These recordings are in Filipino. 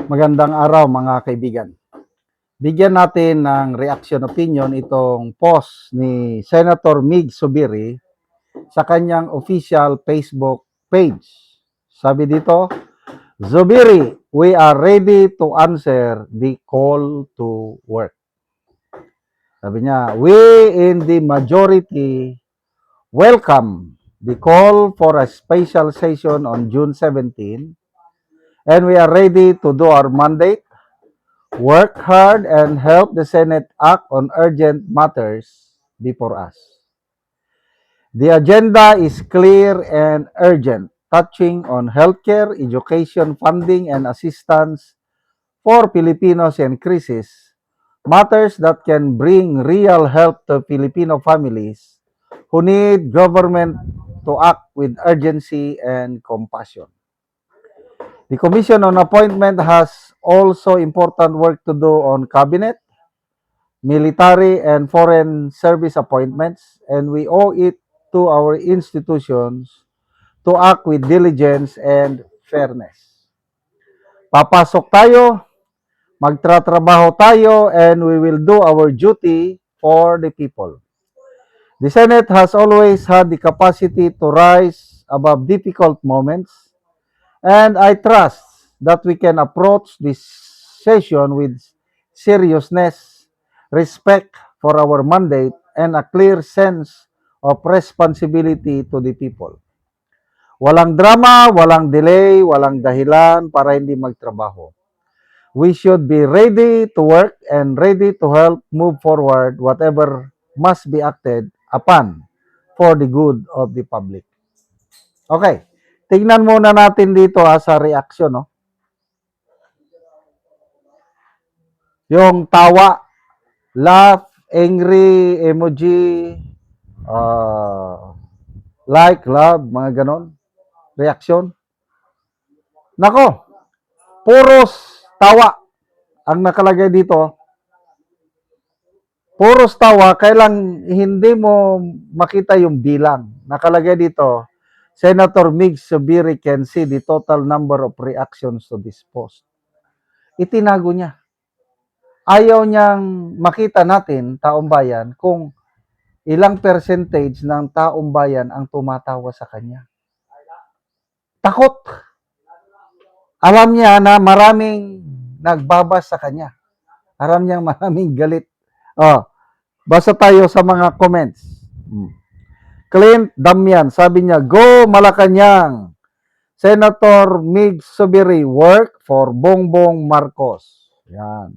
Magandang araw mga kaibigan. Bigyan natin ng reaction opinion itong post ni Senator Mig Zubiri sa kanyang official Facebook page. Sabi dito, Zubiri, we are ready to answer the call to work. Sabi niya, we in the majority welcome the call for a special session on June 17, and we are ready to do our mandate, work hard, and help the Senate act on urgent matters before us. The agenda is clear and urgent, touching on healthcare, education, funding, and assistance for Filipinos in crisis, matters that can bring real help to Filipino families who need government to act with urgency and compassion. The Commission on Appointment has also important work to do on cabinet, military, and foreign service appointments, and we owe it to our institutions to act with diligence and fairness. Papasok tayo, magtratrabaho tayo, and we will do our duty for the people. The Senate has always had the capacity to rise above difficult moments, and I trust that we can approach this session with seriousness, respect for our mandate, and a clear sense of responsibility to the people. Walang drama, walang delay, walang dahilan para hindi magtrabaho. We should be ready to work and ready to help move forward whatever must be acted upon for the good of the public. Okay, tingnan muna natin dito sa reaction, no? Yung tawa, laugh, angry, emoji, like, love, mga ganon, reaction. Nako, puros tawa ang nakalagay dito. Puros tawa, kailang hindi mo makita yung bilang. Nakalagay dito, Senator Mig Zubiri can see the total number of reactions to this post. Itinago niya. Ayaw niyang makita natin, taong bayan, kung ilang percentage ng taong bayan ang tumatawa sa kanya. Takot. Alam niya na maraming nagbabas sa kanya. Alam niya maraming galit. Basa tayo sa mga comments. Clint Damian, sabi niya, go Malacanang. Senator Mig Zubiri, work for Bongbong Marcos. Yan.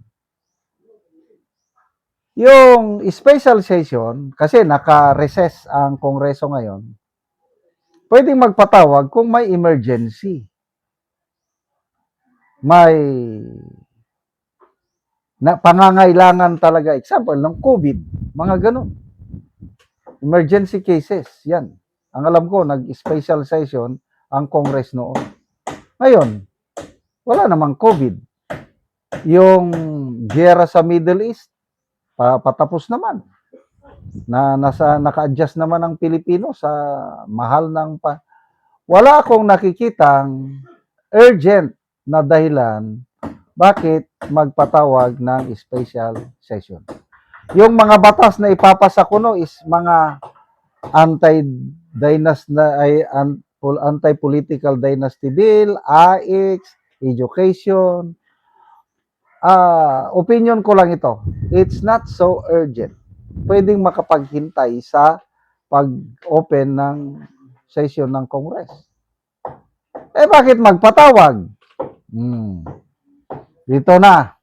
Yung special session, kasi naka-recess ang Kongreso ngayon, pwedeng magpatawag kung may emergency. May pangangailangan talaga. Example, ng COVID, mga ganun. Emergency cases, yan. Ang alam ko, nag-special session ang Congress noon. Ngayon, wala namang COVID. Yung giyera sa Middle East, patapos naman. Naka-adjust naman ang Pilipino sa mahal ng wala akong nakikitang urgent na dahilan bakit magpatawag ng special session. Yung mga batas na ipapasa kuno is mga anti-political dynasty bill, AIX, education. Opinion ko lang ito. It's not so urgent. Pwedeng makapaghintay sa pag-open ng session ng Congress. Bakit magpatawag? Dito na.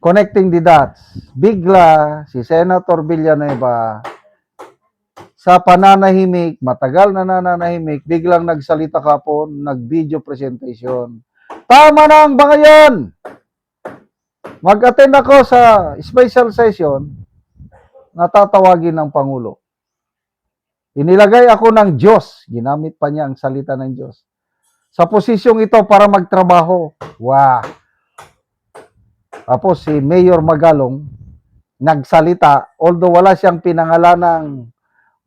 Connecting the dots. Bigla, si Senator Villanueva, sa pananahimik, matagal na nananahimik, biglang nagsalita kapon, nag-video presentation. Tama na ang bangayan! Mag-attend ako sa special session na tatawagin ng Pangulo. Inilagay ako ng Diyos. Ginamit pa niya ang salita ng Diyos. Sa posisyong ito para magtrabaho. Wow! Tapos si Mayor Magalong nagsalita, although wala siyang pinangalan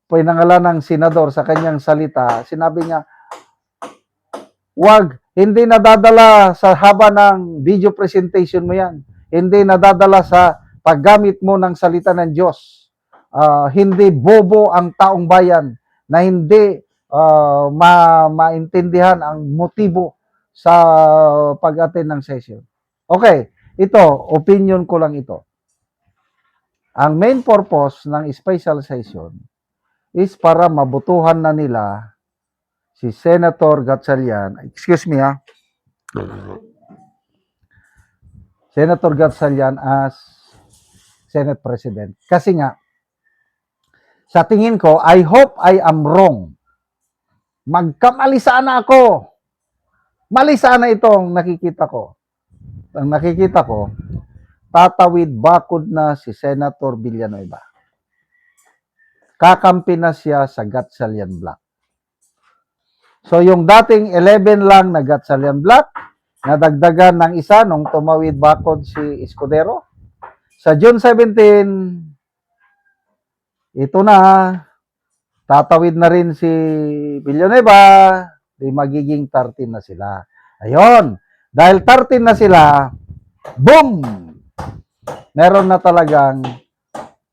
ng senador sa kanyang salita, sinabi niya, wag Hindi nadadala sa haba ng video presentation mo yan. Hindi nadadala sa paggamit mo ng salita ng Diyos. Hindi bobo ang taong bayan na hindi maintindihan ang motibo sa pag-attend ng session. Okay, ito, opinion ko lang ito. Ang main purpose ng special session is para mabutuhan na nila si Senator Gatchalian, excuse me Senator Gatchalian as Senate President. Kasi nga, sa tingin ko, I hope I am wrong. Magkamali sana ako. Mali sana itong nakikita ko. Ang nakikita ko, tatawid bakod na si Senator Villanueva. Kakampi na siya sa Gatchalian Black. So yung dating 11 lang na Gatchalian Black, nadagdagan ng isa nung tumawid bakod si Escudero. Sa June 17, ito na, tatawid na rin si Villanueva, di magiging 13 na sila. Ayun, dahil 13 na sila, boom! Meron na talagang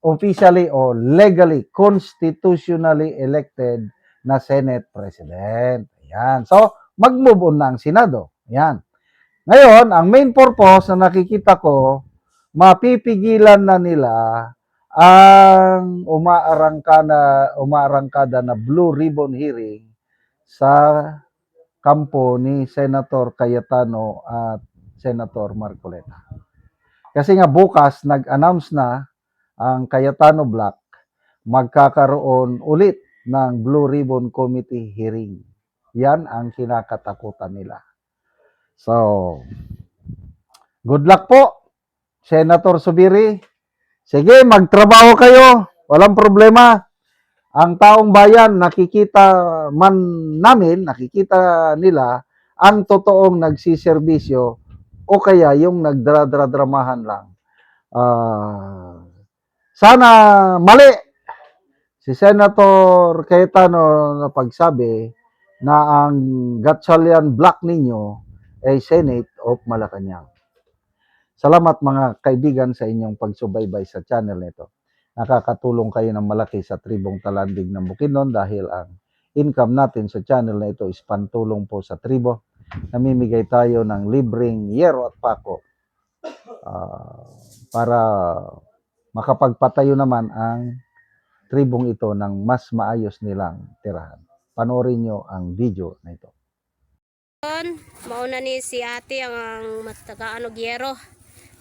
officially o legally, constitutionally elected na Senate President. Ayan. So, mag-move on na ang Senado. Ayan. Ngayon, ang main purpose na nakikita ko, mapipigilan na nila ang umaarangkada na Blue Ribbon hearing sa kampo ni Senator Cayetano at Senator Marcoleta. Kasi nga bukas nag-announce na ang Cayetano Black magkakaroon ulit ng Blue Ribbon Committee hearing. Yan ang kinakatakutan nila. So, good luck po, Senator Zubiri. Sige, magtrabaho kayo. Walang problema. Ang taong bayan, nakikita nakikita nila ang totoong nagsiservisyo o kaya yung nagdradramahan lang. Sana mali si Senator Cayetano na pagsabi na ang Gatchalian Black ninyo ay Senate of Malacanang. Salamat mga kaibigan sa inyong pagsubaybay sa channel nito. Nakakatulong kayo ng malaki sa tribong Talandig ng Bukidnon dahil ang income natin sa channel na ito is pantulong po sa tribo. Namimigay tayo ng libreng yero at pako para makapagpatayo naman ang tribong ito ng mas maayos nilang tirahan. Panoorin nyo ang video na ito. Mauna ni si ate ang matagaano gyero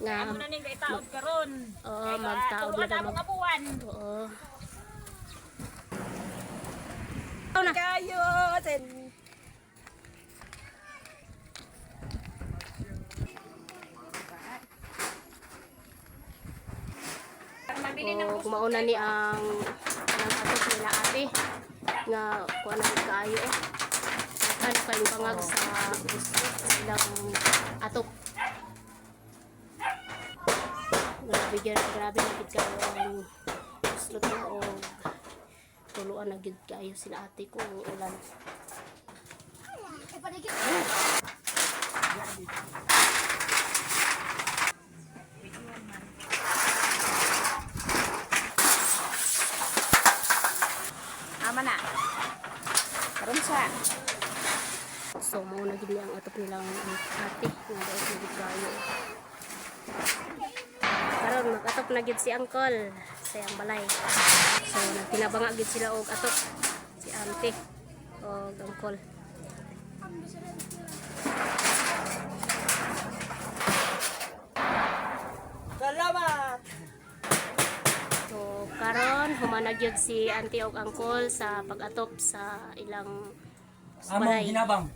nga Amo na ning itaod karon. oo magtaod na daw Mga buwan. oo Kayo sen. o mauna ni ang atok nila ate nga kuan na kaayo ano kay pangag sa gusto silang atok grabe na gid kayo ang gusto to o tuluan na gid kayo sila ate ko ulan Ama na. Karon siya. so mauna gid ang atok nilang ate nga daw na gid kayo karon mag-atok na gid si uncle sa iyang balay. So nagtinabanga gid sila og atok si auntie og uncle. Salamat. So karon humana gyud si auntie og uncle sa pag-atop sa ilang balay. Ginabang.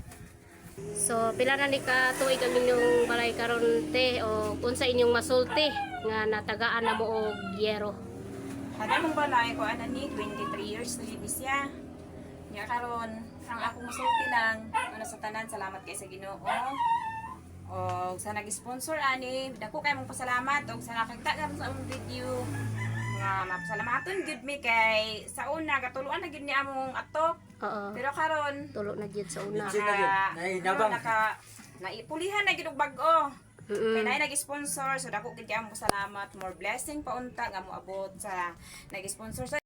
So pila na ni ka tuig ang inyong balay karon te o unsa inyong masulti nga natagaan na mo og yero. Kada mong balay ko ana ni 23 years na gid siya. Nya karon ang akong sulti lang ano sa tanan salamat kay sa Ginoo. Og sa nag-sponsor ani, dako kay mong pasalamat og sa nakita karon sa among video. Nga mapasalamaton gud mi kay sa una katuluan na gid ni among atok. Oo. Pero karon Tulo na gyud sa una. naipulihan na gid og bag-o. Mm. Kaya na nag-sponsor, so dako gid kay mo salamat, more blessing paunta nga moabot sa nag-sponsor sa